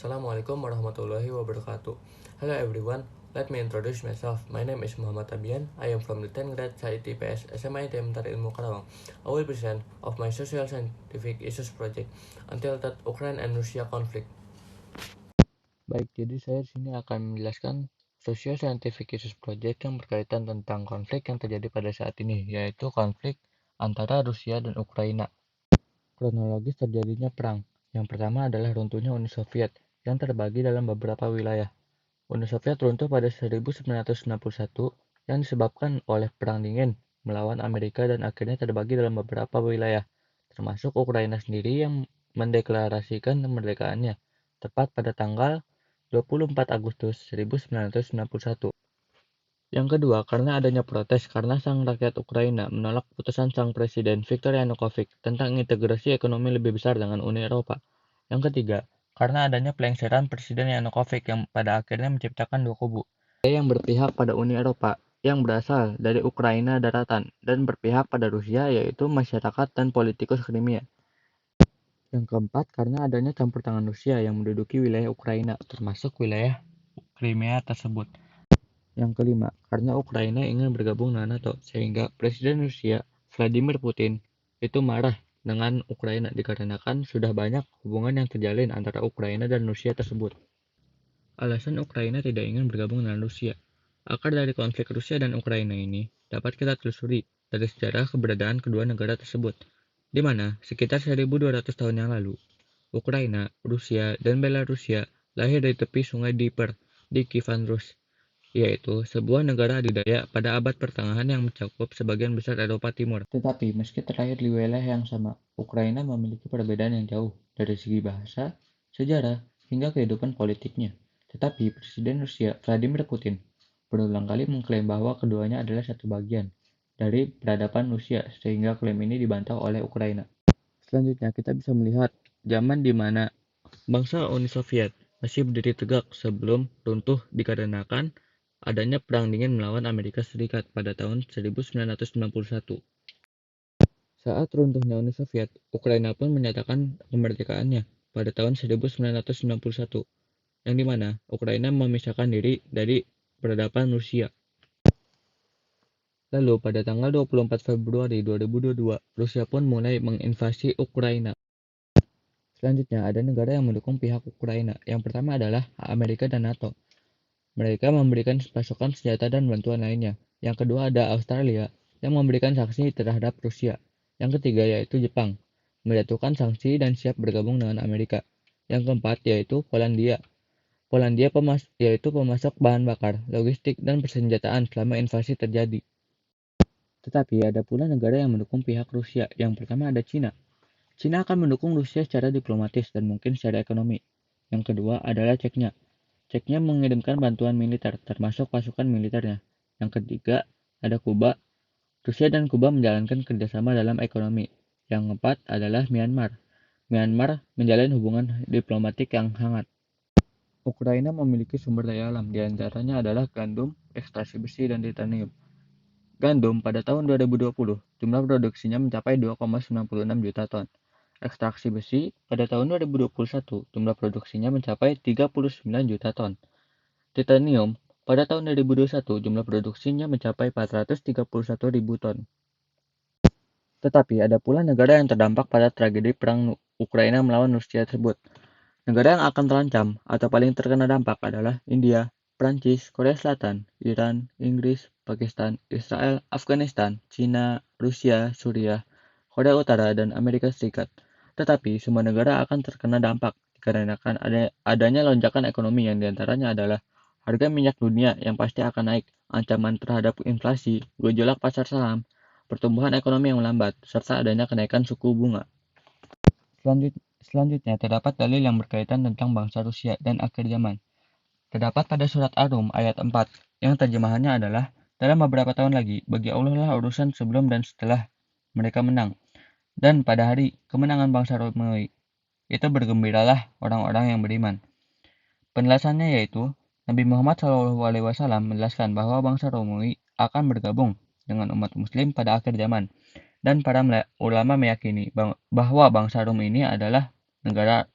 Assalamualaikum warahmatullahi wabarakatuh. Hello everyone, let me introduce myself. My name is Muhammad Tabian. I am from the 10th grade ITPS SMA Temtar Ilmu Karawang. I will present of my social scientific issues project until that Ukraine and Russia conflict. Baik, jadi saya di sini akan menjelaskan social scientific issues project yang berkaitan tentang konflik yang terjadi pada saat ini, yaitu konflik antara Rusia dan Ukraina. Kronologis terjadinya perang. Yang pertama adalah runtuhnya Uni Soviet yang terbagi dalam beberapa wilayah. Uni Soviet runtuh pada 1991 yang disebabkan oleh Perang Dingin melawan Amerika dan akhirnya terbagi dalam beberapa wilayah, termasuk Ukraina sendiri yang mendeklarasikan kemerdekaannya tepat pada tanggal 24 Agustus 1991. Yang kedua, karena adanya protes karena sang rakyat Ukraina menolak putusan sang presiden Viktor Yanukovych tentang integrasi ekonomi lebih besar dengan Uni Eropa. Yang ketiga, karena adanya pelengseran Presiden Yanukovych yang pada akhirnya menciptakan dua kubu. Ada yang berpihak pada Uni Eropa yang berasal dari Ukraina daratan dan berpihak pada Rusia yaitu masyarakat dan politikus Crimea. Yang keempat, karena adanya campur tangan Rusia yang menduduki wilayah Ukraina termasuk wilayah Crimea tersebut. Yang kelima, karena Ukraina ingin bergabung dengan NATO, sehingga Presiden Rusia Vladimir Putin itu marah dengan Ukraina dikarenakan sudah banyak hubungan yang terjalin antara Ukraina dan Rusia tersebut. Alasan Ukraina tidak ingin bergabung dengan Rusia. Akar dari konflik Rusia dan Ukraina ini dapat kita telusuri dari sejarah keberadaan kedua negara tersebut, di mana sekitar 1200 tahun yang lalu, Ukraina, Rusia, dan Belarusia lahir dari tepi sungai Dnieper di Kievan Rus, yaitu sebuah negara adidaya pada abad pertengahan yang mencakup sebagian besar Eropa Timur. Tetapi meski terlahir di wilayah yang sama, Ukraina memiliki perbedaan yang jauh dari segi bahasa, sejarah, hingga kehidupan politiknya. Tetapi Presiden Rusia Vladimir Putin berulang kali mengklaim bahwa keduanya adalah satu bagian dari peradaban Rusia, sehingga klaim ini dibantah oleh Ukraina. Selanjutnya kita bisa melihat zaman di mana bangsa Uni Soviet masih berdiri tegak sebelum runtuh dikarenakan adanya Perang Dingin melawan Amerika Serikat pada tahun 1991. Saat runtuhnya Uni Soviet, Ukraina pun menyatakan kemerdekaannya pada tahun 1991, yang dimana Ukraina memisahkan diri dari peradaban Rusia. Lalu pada tanggal 24 Februari 2022, Rusia pun mulai menginvasi Ukraina. Selanjutnya ada negara yang mendukung pihak Ukraina. Yang pertama adalah Amerika dan NATO. Mereka memberikan pasokan senjata dan bantuan lainnya. Yang kedua ada Australia yang memberikan sanksi terhadap Rusia. Yang ketiga yaitu Jepang, menjatuhkan sanksi dan siap bergabung dengan Amerika. Yang keempat yaitu Polandia. Polandia yaitu pemasok bahan bakar, logistik, dan persenjataan selama invasi terjadi. Tetapi ada pula negara yang mendukung pihak Rusia. Yang pertama ada Cina. Cina akan mendukung Rusia secara diplomatis dan mungkin secara ekonomi. Yang kedua adalah Ceknya. Ceknya mengirimkan bantuan militer, termasuk pasukan militernya. Yang ketiga, ada Kuba. Rusia dan Kuba menjalankan kerjasama dalam ekonomi. Yang keempat adalah Myanmar. Myanmar menjalin hubungan diplomatik yang hangat. Ukraina memiliki sumber daya alam, diantaranya adalah gandum, ekstraksi besi, dan titanium. Gandum pada tahun 2020, jumlah produksinya mencapai 2,96 juta ton. Ekstraksi besi pada tahun 2021, jumlah produksinya mencapai 39 juta ton. Titanium pada tahun 2021, jumlah produksinya mencapai 431 ribu ton. Tetapi ada pula negara yang terdampak pada tragedi perang Ukraina melawan Rusia tersebut. Negara yang akan terancam atau paling terkena dampak adalah India, Prancis, Korea Selatan, Iran, Inggris, Pakistan, Israel, Afghanistan, China, Rusia, Suriah, Korea Utara, dan Amerika Serikat. Tetapi semua negara akan terkena dampak dikarenakan adanya lonjakan ekonomi yang diantaranya adalah harga minyak dunia yang pasti akan naik, ancaman terhadap inflasi, gejolak pasar saham, pertumbuhan ekonomi yang melambat, serta adanya kenaikan suku bunga. Selanjutnya, terdapat dalil yang berkaitan tentang bangsa Rusia dan akhir zaman. Terdapat pada surat Ar-Rum ayat 4, yang terjemahannya adalah, dalam beberapa tahun lagi, bagi Allah lah urusan sebelum dan setelah mereka menang. Dan pada hari kemenangan bangsa Romawi, itu bergembiralah orang-orang yang beriman. Penjelasannya yaitu, Nabi Muhammad SAW menjelaskan bahwa bangsa Romawi akan bergabung dengan umat muslim pada akhir zaman. Dan para ulama meyakini bahwa bangsa Rom ini adalah negara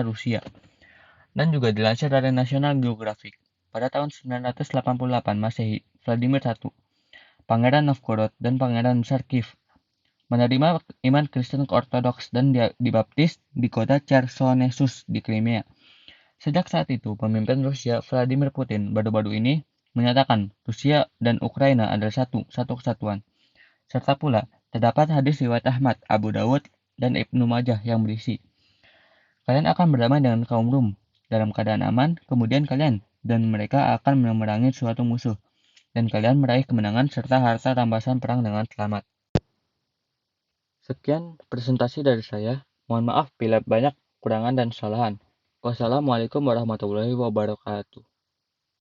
Rusia. dan juga dilansir dari National Geographic. Pada tahun 988 Masehi, Vladimir I, Pangeran Novgorod dan Pangeran besar Kiev, menerima iman Kristen Ortodoks dan dibaptis di kota Chersonesus di Crimea. Sejak saat itu, pemimpin Rusia Vladimir Putin baru-baru ini menyatakan Rusia dan Ukraina adalah satu kesatuan. Serta pula, terdapat hadis riwayat Ahmad, Abu Dawud, dan Ibnu Majah yang berisi, kalian akan berdamai dengan kaum Rum dalam keadaan aman, kemudian kalian dan mereka akan memerangi suatu musuh, dan kalian meraih kemenangan serta harta rampasan perang dengan selamat. Sekian presentasi dari saya. Mohon maaf bila banyak kurangan dan kesalahan. Wassalamualaikum warahmatullahi wabarakatuh.